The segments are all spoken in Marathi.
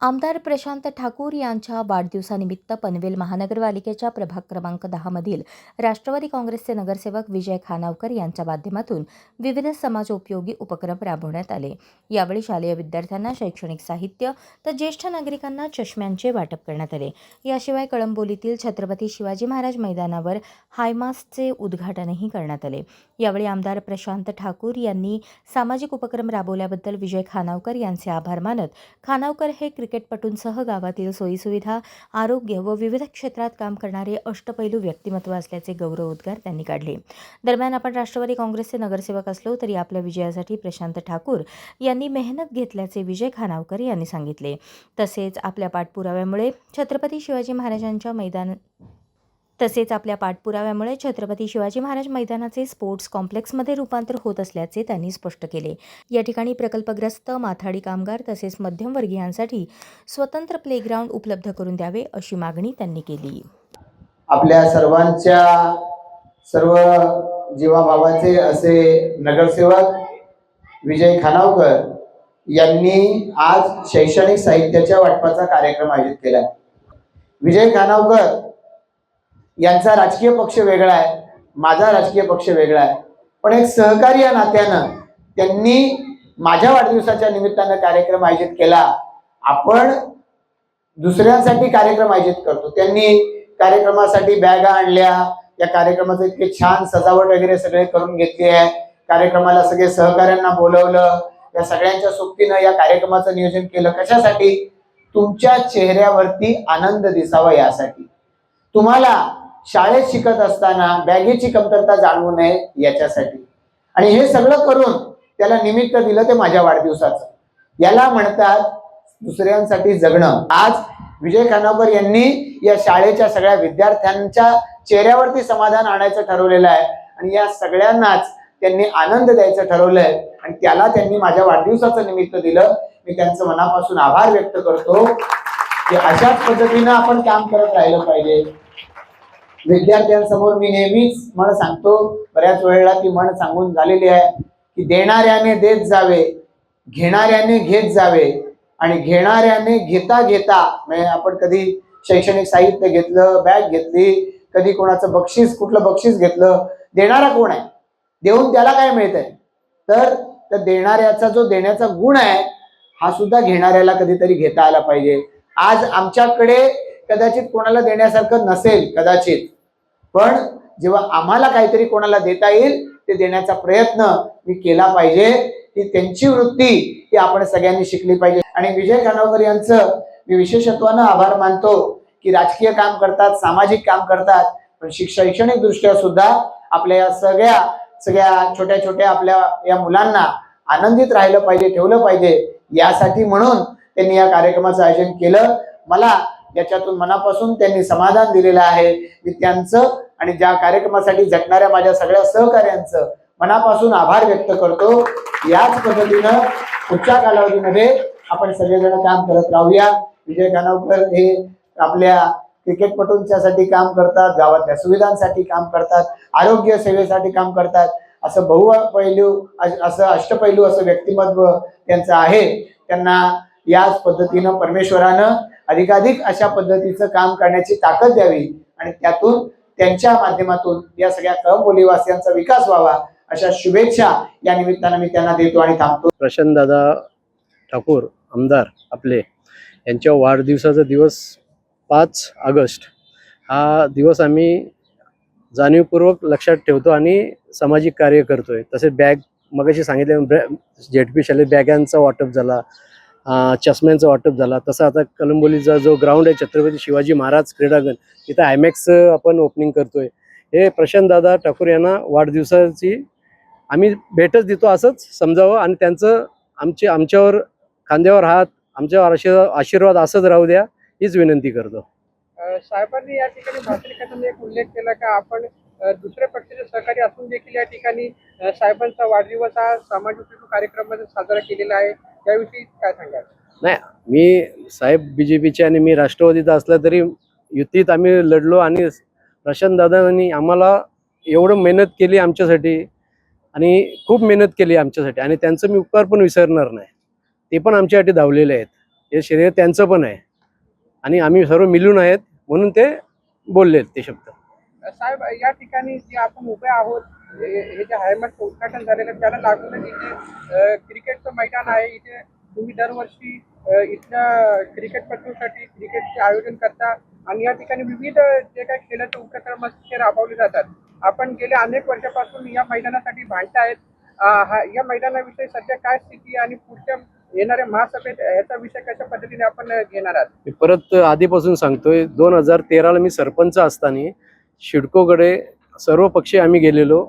आमदार प्रशांत ठाकूर यांच्या वाढदिवसानिमित्त पनवेल महानगरपालिकेच्या प्रभाग क्रमांक 10 मधील राष्ट्रवादी काँग्रेसचे नगरसेवक विजय खानावकर यांच्या माध्यमातून विविध समाजोपयोगी उपक्रम राबवण्यात आले। यावेळी शालेय विद्यार्थ्यांना शैक्षणिक साहित्य तर ज्येष्ठ नागरिकांना चष्म्यांचे वाटप करण्यात आले। याशिवाय कळंबोलीतील छत्रपती शिवाजी महाराज मैदानावर हायमास्टचे उद्घाटनही करण्यात आले। यावेळी आमदार प्रशांत ठाकूर यांनी सामाजिक उपक्रम राबवल्याबद्दल विजय खानावकर यांचे आभार मानत खानावकर हे क्रिकेटपटूंसह गावातील सोयीसुविधा, आरोग्य व विविध क्षेत्रात काम करणारे अष्टपैलू व्यक्तिमत्व असल्याचे गौरवोद्गार त्यांनी काढले। दरम्यान आपण राष्ट्रवादी काँग्रेसचे नगरसेवक असलो तरी आपल्या विजयासाठी प्रशांत ठाकूर यांनी मेहनत घेतल्याचे विजय खानावकर यांनी सांगितले। तसेच आपल्या पाठपुराव्यामुळे छत्रपती शिवाजी महाराज मैदानाचे स्पोर्ट्स कॉम्प्लेक्समध्ये रूपांतर होत असल्याचे त्यांनी स्पष्ट केले। या ठिकाणी प्रकल्पग्रस्त माथाडी कामगार तसेच मध्यमवर्गीयांसाठी स्वतंत्र प्लेग्राऊंड उपलब्ध करून द्यावे अशी मागणी त्यांनी केली। आपल्या सर्वांच्या सर्व जीवाभावाचे असे नगरसेवक विजय खानावकर यांनी आज शैक्षणिक साहित्याच्या वाटपाचा कार्यक्रम आयोजित केला। विजय खानावकर यांचा राजकीय पक्ष वेगळा आहे, माझा राजकीय पक्ष वेगळा आहे, पण एक सहकारी या नात्यानं त्यांनी माझ्या वाढदिवसाच्या निमित्तानं कार्यक्रम आयोजित केला। आपण दुसऱ्यांसाठी कार्यक्रम आयोजित करतो, त्यांनी कार्यक्रमासाठी बॅगा आणल्या, या कार्यक्रमाचं इतके छान सजावट वगैरे सगळे करून घेतली आहे। कार्यक्रमाला सगळे सहकाऱ्यांना बोलवलं, या सगळ्यांच्या सोबतीनं या कार्यक्रमाचं नियोजन केलं। कशासाठी? तुमच्या चेहऱ्यावरती आनंद दिसावा यासाठी, तुम्हाला शाळेत शिकत असताना बॅगेची कमतरता जाणवू नये याच्यासाठी। आणि हे सगळं करून त्याला निमित्त दिलं ते माझ्या वाढदिवसाचं। याला म्हणतात दुसऱ्यांसाठी जगणं। आज विजय खानावकर यांनी या शाळेच्या सगळ्या विद्यार्थ्यांच्या चेहऱ्यावरती समाधान आणायचं ठरवलेलं आहे आणि या सगळ्यांनाच त्यांनी आनंद द्यायचं ठरवलंय आणि त्याला त्यांनी माझ्या वाढदिवसाचं निमित्त दिलं। मी त्यांचं मनापासून आभार व्यक्त करतो की अशाच पद्धतीनं आपण काम करत राहिलं पाहिजे। विद्यार्थ्यांसमोर मी नेहमीच म्हण सांगतो, बऱ्याच वेळेला ती म्हण सांगून झालेली आहे की देणाऱ्याने देत जावे, घेणाऱ्याने घेत जावे आणि घेणाऱ्याने घेता घेता, म्हणजे आपण कधी शैक्षणिक साहित्य घेतलं, बॅग घेतली, कधी कोणाचं बक्षीस कुठलं बक्षीस घेतलं, देणारा कोण आहे? देऊन त्याला काय मिळतंय? तर देणाऱ्याचा जो देण्याचा गुण आहे हा सुद्धा घेणाऱ्याला कधीतरी घेता आला पाहिजे। आज आमच्याकडे कदाचित कोणाला देण्यासारखं नसेल कदाचित, पण जेव्हा आम्हाला काहीतरी कोणाला देता येईल ते देण्याचा प्रयत्न मी केला पाहिजे। ही त्यांची वृत्ती ही आपण सगळ्यांनी शिकली पाहिजे। आणि विजय खानावकर यांचं मी विशेषत्वानं आभार मानतो की राजकीय काम करतात, सामाजिक काम करतात, पण शैक्षणिक दृष्ट्या सुद्धा आपल्या या सगळ्या छोट्या छोट्या आपल्या या मुलांना आनंदित राहिलं पाहिजे, ठेवलं पाहिजे, यासाठी म्हणून त्यांनी या कार्यक्रमाचं आयोजन केलं। मला याच्यातून मनापासून त्यांनी समाधान दिलेलं आहे। मी त्यांचं आणि ज्या कार्यक्रमासाठी झटणाऱ्या माझ्या सगळ्या सहकार्यांचं मनापासून आभार व्यक्त करतो। याच पद्धतीनं पुढच्या कालावधीमध्ये आपण सगळेजण काम करत राहूया। विजय खानावकर हे आपल्या क्रिकेटपटूंच्यासाठी काम करतात, गावातल्या सुविधांसाठी काम करतात, आरोग्य सेवेसाठी काम करतात, असं बहुपैलू असं अष्टपैलू असं व्यक्तिमत्व त्यांचं आहे। त्यांना याच पद्धतीनं परमेश्वरानं अधिकाधिक अशा पद्धतीचं काम करण्याची ताकद द्यावी आणि त्यातून त्यांच्या माध्यमातून या सगळ्या कळंबोलीवासियांचा विकास व्हावा अशा शुभेच्छा या निमित्तानं मी त्यांना देतो आणि थांबतो। प्रशांत दादा ठाकूर आमदार आपले यांच्या वाढदिवसाचा दिवस 5 ऑगस्ट हा दिवस आम्ही जाणीवपूर्वक लक्षात ठेवतो आणि सामाजिक कार्य करतोय। तसेच बॅग मगाशी सांगितले जेडपी शाळेत बॅगांचा वाटप झाला, चष्म्यांचा वाटप झाला। तसं आता कळंबोलीचा जो ग्राउंड आहे छत्रपती शिवाजी महाराज क्रीडांगण, तिथं आयमॅक्स आपण ओपनिंग करतोय। हे प्रशांत दादा ठाकूर यांना वाढदिवसाची आम्ही भेटच देतो असंच समजावं आणि त्यांचं आमच्यावर खांद्यावर हात, आमच्यावर आशीर्वाद असंच राहू द्या हीच विनंती करतो। साहेबांनी या ठिकाणी भाषण करताना एक उल्लेख केला का आपण दुसऱ्या पक्षाचे सहकारी असून देखील या ठिकाणी साहेबांचा वाढदिवस हा सामाजिक कार्यक्रमामध्ये साजरा केलेला आहे, त्याविषयी काय सांगाल? नाही, मी साहेब बीजेपीचे आणि मी राष्ट्रवादीचा असला तरी युतीत आम्ही लढलो आणि प्रशांत दादांनी आम्हाला एवढं मेहनत केली आमच्यासाठी आणि खूप मेहनत केली आमच्यासाठी आणि त्यांचं मी उपकार पण विसरणार नाही। ते पण आमच्यासाठी धावलेले आहेत। हे श्रेय त्यांचं पण आहे आणि आम्ही सर्व मिळून आहेत म्हणून ते बोलले ते शब्द. साहेब, या ठिकाणी जे आपण उभे आहोत, हे जे हायमार्टचं उद्घाटन झालेलं आहे, त्याला लागूनच इथे क्रिकेटचं मैदान आहे. इथे तुम्ही दरवर्षी इथल्या क्रिकेटपटूसाठी क्रिकेटचे आयोजन करता आणि या ठिकाणी विविध जे काही खेळाचे उपक्रम असतात ते राबवले जातात. आपण गेल्या अनेक वर्षापासून या मैदानासाठी भांडतायत. या मैदानाविषयी सध्या काय स्थिती आणि पुढच्या येणाऱ्या महासभेत ह्याचा विषय कशा पद्धतीने आपण घेणार आहात? मी परत आधीपासून सांगतोय, 2013ला मी सरपंच असताना शिडकोकडे सर्व पक्षी आम्ही गेलेलो.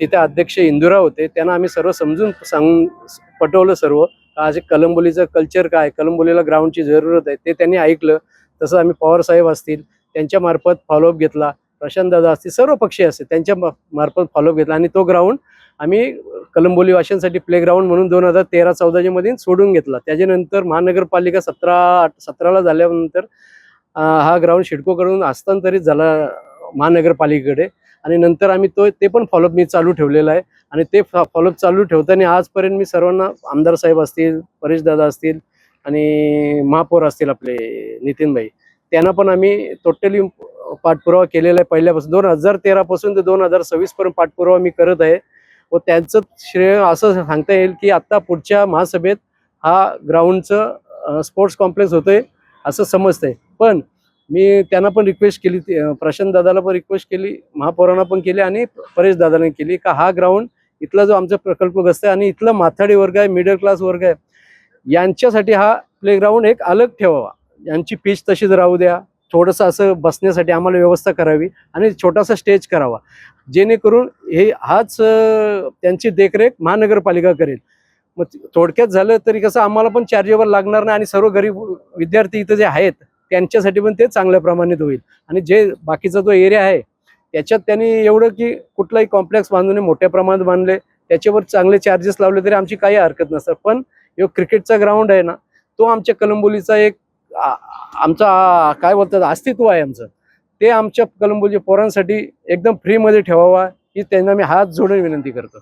तिथे अध्यक्ष इंदुरा होते, त्यांना आम्ही सर्व समजून पटवलं सर्व. आज कलंबोलीचं कल्चर काय, कलंबोलीला ग्राउंडची जरूरत आहे ते त्यांनी ऐकलं. तसं आम्ही पवार साहेब असतील त्यांच्या मार्फत फॉलोअप घेतला, प्रशांत दादा असतील सर्व पक्षी असतील त्यांच्या मार्फत फॉलोअप घेतला आणि तो ग्राउंड आम्ही कलंबोली वाशांसाठी प्ले ग्राउंड म्हणून 2013-14 मध्ये सोडून घेतला. त्याच्यानंतर महानगरपालिका 17ला झाल्यानंतर हा ग्राउंड शिडकोकडून हस्तांतरित झाला महानगरपालिकेकडे आणि नंतर आम्ही ते पण फॉलोअप मी चालू ठेवलेला आहे आणि ते फॉलोअप चालू ठेवताना आजपर्यंत मी सर्वांना, आमदार साहेब असतील, परेश दादा असतील आणि महापौर असतील आपले नितीनभाई, त्यांना पण आम्ही टोटली पाठपुरावा केलेला आहे. पहिल्यापासून 2013 पासून ते 2026 पर्यंत पाठपुरावा मी करत आहे व त्यांचं श्रेय असं सांगता येईल की आता पुढच्या महासभेत हा ग्राउंडचं स्पोर्ट्स कॉम्प्लेक्स होतोय असं समजतंय. पण मी त्यांना पण रिक्वेस्ट केली, प्रशांत दादाला पण रिक्वेस्ट केली, महापौरांना पण केली आणि परेश दादाने केली का हा ग्राउंड इथला जो आमचा प्रकल्पग्रस्त आहे आणि इथला माथाडी वर्ग आहे, मिडल क्लास वर्ग आहे, यांच्यासाठी हा प्लेग्राऊंड एक अलग ठेवावा. यांची पिच तशीच राहू द्या, थोडंसं असं बसण्यासाठी आम्हाला व्यवस्था करावी आणि छोटासा स्टेज करावा, जेणेकरून हाच त्यांची देखरेख महानगरपालिका करेल. मग थोडक्यात झालं तरी कसं आम्हाला पण चार्जेबल लागणार नाही आणि सर्व गरीब विद्यार्थी इथं जे आहेत त्यांच्यासाठी पण ते चांगल्या प्रमाणात होईल. आणि जे बाकीचा जो एरिया आहे त्याच्यात त्यांनी एवढं की कुठलाही कॉम्प्लेक्स बांधून मोठ्या प्रमाणात बांधले, त्याच्यावर चांगले चार्जेस लावले तरी आमची काही हरकत नसतात. पण जो क्रिकेटचा ग्राउंड आहे ना, तो आमच्या कलंबोलीचा एक आमचा काय बोलतात अस्तित्व आहे आमचं, ते आमच्या कलंबोली पोरांसाठी एकदम फ्रीमध्ये ठेवावा ही त्यांना मी हात जोडून विनंती करतो.